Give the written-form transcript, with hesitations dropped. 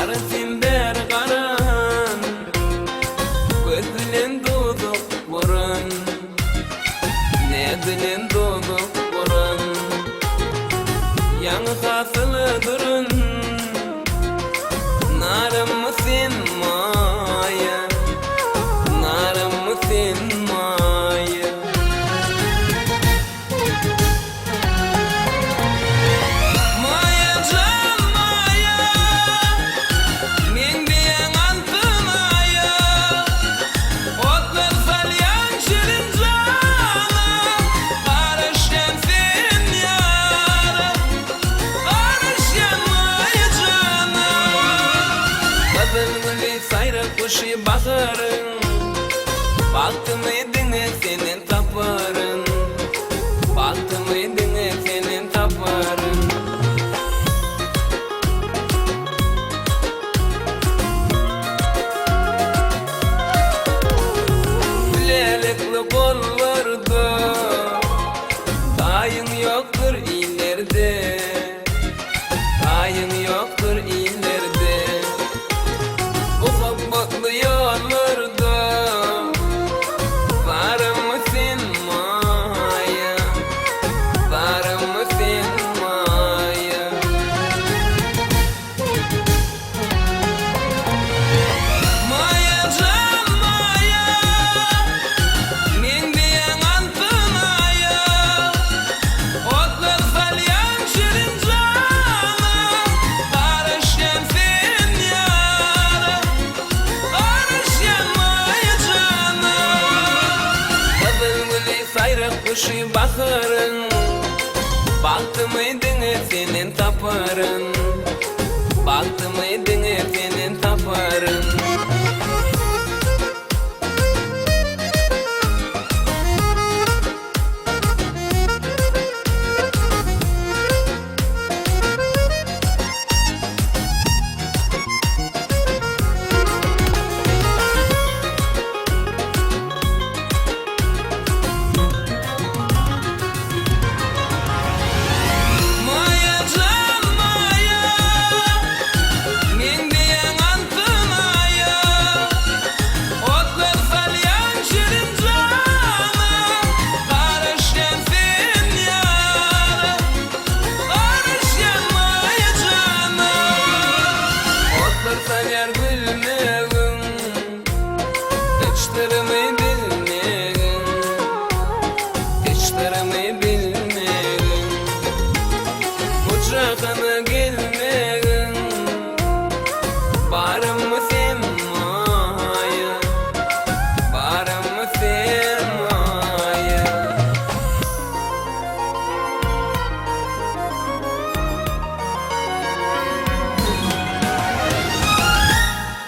Arasın der qaran Göz bilen duduk vurun Ne bilen duduk vurun Yanı hasılı durun Narım mı sen maya Narım mı sen maya Maya can maya Men diyen antın aya Otlar salyan şirin canım Karışken sen yarım Karışken maya canım Kadın gülü sayra kuşu bakarın Baktım edine senin taparın Baktım edine senin taparın Gülelikli kollarda Tayın yoktur ileride Tayın yoktur ileride Ufak baklı yollarda Varım mı sen maya Varım mı sen maya Maya can maya Men diyen antın aya Otlar salyan şirin canım Karışken sen yarım Karışken maya canım Kadın gülü sayra kuşu bakarın Baktım edine senin taparın